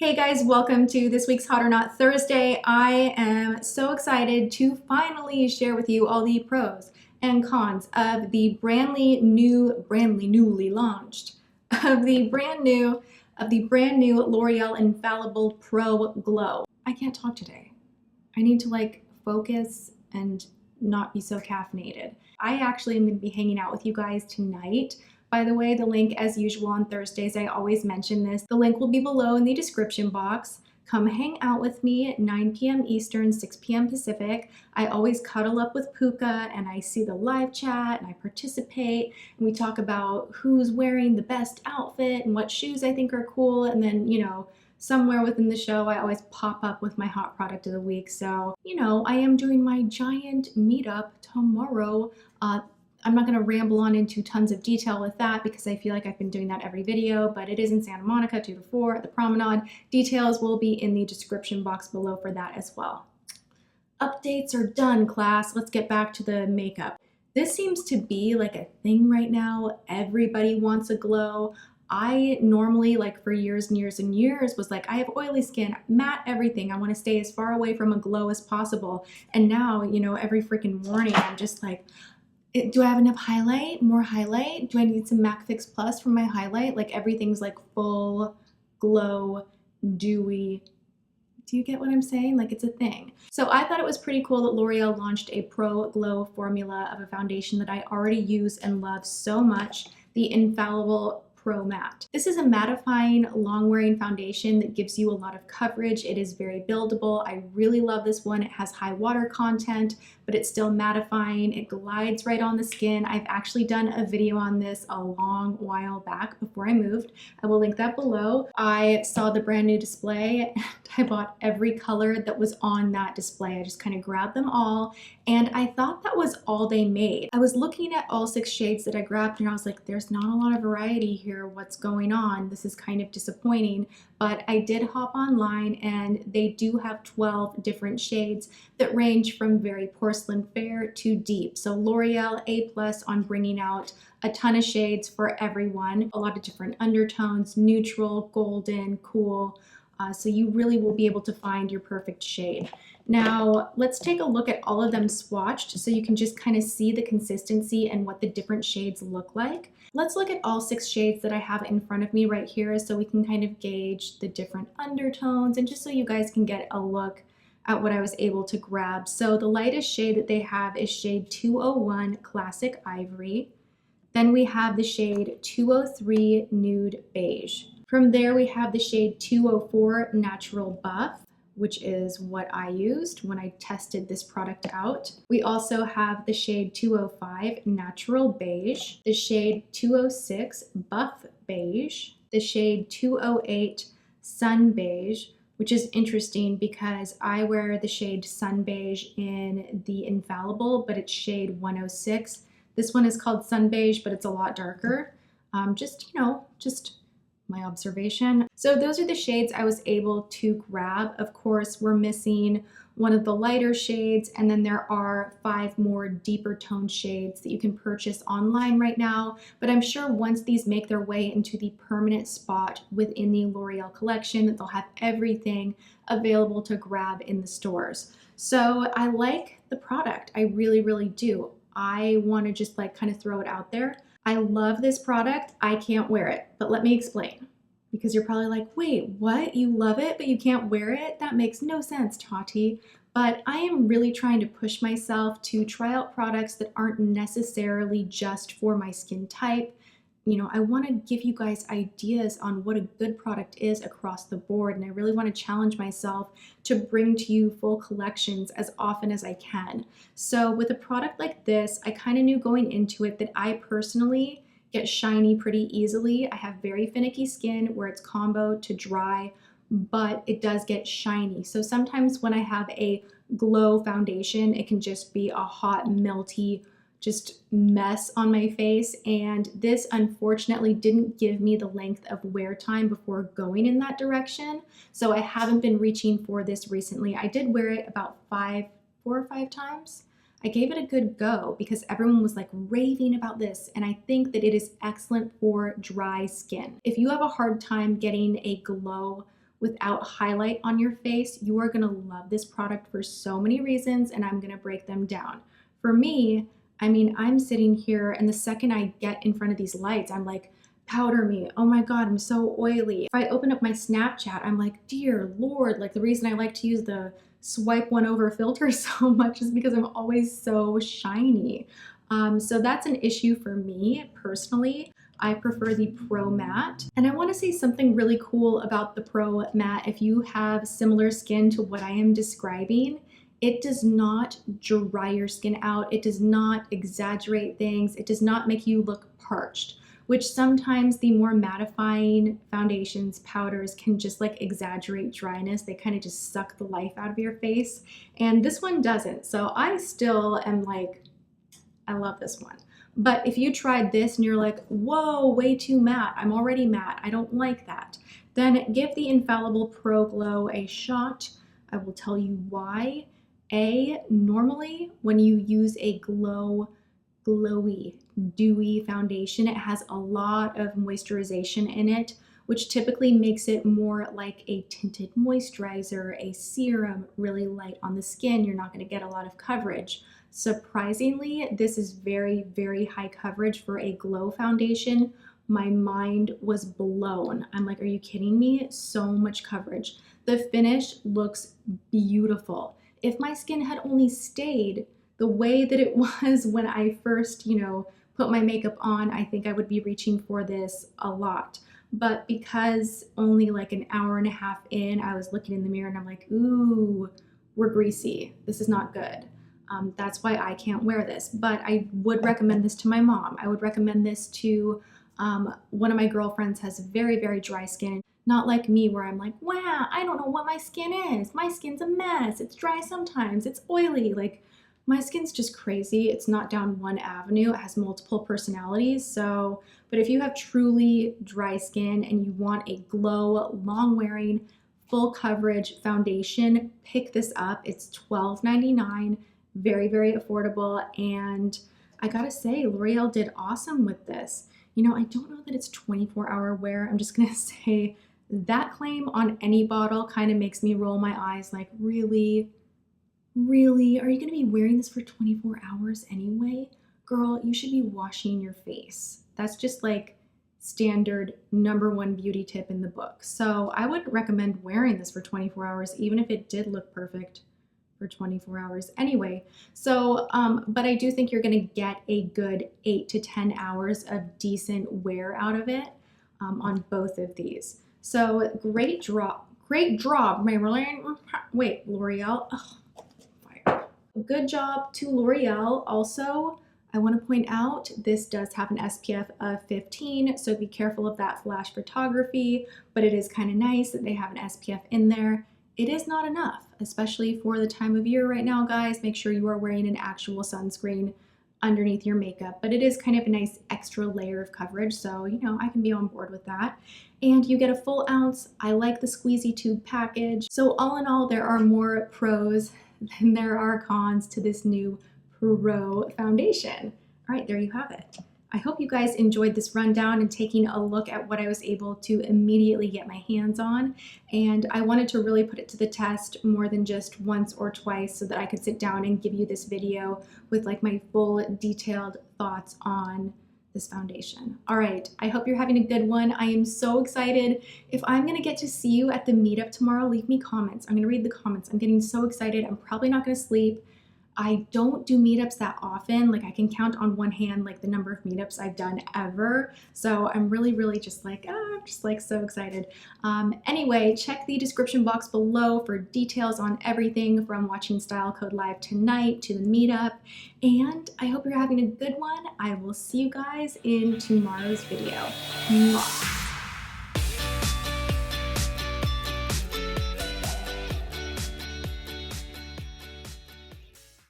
Hey guys, welcome to this week's Hot or Not Thursday. I am so excited to finally share with you all the pros and cons of the newly launched, of the brand new L'Oreal Infallible Pro Glow. I can't talk today. I need to focus and not be so caffeinated. I actually am going to be hanging out with you guys tonight. By the way, the link, as usual on Thursdays, I always mention this. The link will be below in the description box. Come hang out with me at 9 p.m. Eastern, 6 p.m. Pacific. I always cuddle up with Puka and I see the live chat and I participate and we talk about who's wearing the best outfit and what shoes I think are cool. And then, somewhere within the show, I always pop up with my hot product of the week. So, I am doing my giant meetup tomorrow. I'm not going to ramble on into tons of detail with that because I feel like I've been doing that every video, but it is in Santa Monica, 2 to 4 at the Promenade. Details will be in the description box below for that as well. Updates are done, class. Let's get back to the makeup. This seems to be like a thing right now. Everybody wants a glow. I normally, for years and years and years, was like, I have oily skin, matte everything. I want to stay as far away from a glow as possible. And now, every freaking morning, I'm just like, do I have enough highlight? More highlight? Do I need some MAC Fix Plus for my highlight? Everything's full glow, dewy. Do you get what I'm saying? It's a thing. So I thought it was pretty cool that L'Oreal launched a Pro Glow formula of a foundation that I already use and love so much, the Infallible Pro Matte. This is a mattifying, long-wearing foundation that gives you a lot of coverage. It is very buildable. I really love this one. It has high water content, but it's still mattifying. It glides right on the skin. I've actually done a video on this a long while back before I moved. I will link that below. I saw the brand new display and I bought every color that was on that display. I just kind of grabbed them all and I thought that was all they made. I was looking at all 6 shades that I grabbed and I was like, there's not a lot of variety here. What's going on? This is kind of disappointing, but I did hop online and they do have 12 different shades that range from very porcelain fair to deep. So L'Oreal A+ on bringing out a ton of shades for everyone, a lot of different undertones, neutral, golden, cool. So you really will be able to find your perfect shade. Now, let's take a look at all of them swatched so you can just kind of see the consistency and what the different shades look like. Let's look at all 6 shades that I have in front of me right here so we can kind of gauge the different undertones and just so you guys can get a look at what I was able to grab. So the lightest shade that they have is shade 201 Classic Ivory. Then we have the shade 203 Nude Beige. From there we have the shade 204 Natural Buff, which is what I used when I tested this product out. We also have the shade 205 Natural Beige, the shade 206 Buff Beige, the shade 208 Sun Beige, which is interesting because I wear the shade Sun Beige in the Infallible, but it's shade 106. This one is called Sun Beige, but it's a lot darker. Just my observation. So those are the shades I was able to grab. Of course, we're missing one of the lighter shades, and then there are 5 more deeper tone shades that you can purchase online right now. But I'm sure once these make their way into the permanent spot within the L'Oreal collection, that they'll have everything available to grab in the stores. So I like the product. I really, really do. I want to just kind of throw it out there. I love this product. I can't wear it, but let me explain. Because you're probably like, wait, what? You love it, but you can't wear it? That makes no sense, Tati. But I am really trying to push myself to try out products that aren't necessarily just for my skin type. I want to give you guys ideas on what a good product is across the board, and I really want to challenge myself to bring to you full collections as often as I can. So with a product like this, I kind of knew going into it that I personally get shiny pretty easily. I have very finicky skin where it's combo to dry, but it does get shiny. So sometimes when I have a glow foundation, it can just be a hot, melty, just mess on my face, and this unfortunately didn't give me the length of wear time before going in that direction, so I haven't been reaching for this recently. I did wear it about 4 or 5 times. I gave it a good go because everyone was raving about this, and I think that it is excellent for dry skin. If you have a hard time getting a glow without highlight on your face, you are gonna love this product for so many reasons, and I'm gonna break them down. For me, I mean, I'm sitting here and the second I get in front of these lights, I'm like, powder me, oh my God, I'm so oily. If I open up my Snapchat, I'm like, dear Lord, like the reason I like to use the swipe one over filter so much is because I'm always so shiny. So that's an issue for me personally. I prefer the Pro Matte. And I want to say something really cool about the Pro Matte. If you have similar skin to what I am describing, it does not dry your skin out. It does not exaggerate things. It does not make you look parched, which sometimes the more mattifying foundations, powders can just like exaggerate dryness. They kind of just suck the life out of your face. And this one doesn't. So I still am like, I love this one. But if you tried this and you're like, whoa, way too matte, I'm already matte, I don't like that, then give the Infallible Pro Glow a shot. I will tell you why. Normally when you use a glowy, dewy foundation, it has a lot of moisturization in it, which typically makes it more like a tinted moisturizer, a serum, really light on the skin. You're not going to get a lot of coverage. Surprisingly, this is very, very high coverage for a glow foundation. My mind was blown. I'm like, are you kidding me? So much coverage. The finish looks beautiful. If my skin had only stayed the way that it was when I first, put my makeup on, I think I would be reaching for this a lot. But because only like an hour and a half in, I was looking in the mirror and I'm like, ooh, we're greasy. This is not good. That's why I can't wear this. But I would recommend this to my mom. I would recommend this to one of my girlfriends has very, very dry skin. Not like me where I'm like, wow, I don't know what my skin is. My skin's a mess. It's dry sometimes. It's oily. Like, my skin's just crazy. It's not down one avenue. It has multiple personalities. So, but if you have truly dry skin and you want a glow, long wearing, full coverage foundation, pick this up. It's $12.99, very, very affordable. And I gotta say, L'Oreal did awesome with this. I don't know that it's 24-hour wear. I'm just gonna say that claim on any bottle kind of makes me roll my eyes like, really? Really? Are you going to be wearing this for 24 hours anyway? Girl, you should be washing your face. That's just like standard #1 beauty tip in the book. So I would recommend wearing this for 24 hours, even if it did look perfect for 24 hours anyway. So, but I do think you're going to get a good 8 to 10 hours of decent wear out of it on both of these. So great job, L'Oreal. Good job to L'Oreal. Also, I want to point out this does have an SPF of 15, so be careful of that flash photography, but it is kind of nice that they have an SPF in there. It is not enough, especially for the time of year right now, guys. Make sure you are wearing an actual sunscreen underneath your makeup, but it is kind of a nice extra layer of coverage, so I can be on board with that. And you get a full ounce. I like the squeezy tube package. So all in all, there are more pros than there are cons to this new Pro foundation. All right, there you have it. I hope you guys enjoyed this rundown and taking a look at what I was able to immediately get my hands on. And I wanted to really put it to the test more than just once or twice so that I could sit down and give you this video with like my full detailed thoughts on this foundation. All right, I hope you're having a good one. I am so excited. If I'm gonna get to see you at the meetup tomorrow, leave me comments. I'm gonna read the comments. I'm getting so excited. I'm probably not gonna sleep. I don't do meetups that often. Like I can count on one hand like the number of meetups I've done ever. So I'm really just like, I'm just like so excited. Anyway, check the description box below for details on everything from watching Style Code Live tonight to the meetup. And I hope you're having a good one. I will see you guys in tomorrow's video. Mwah.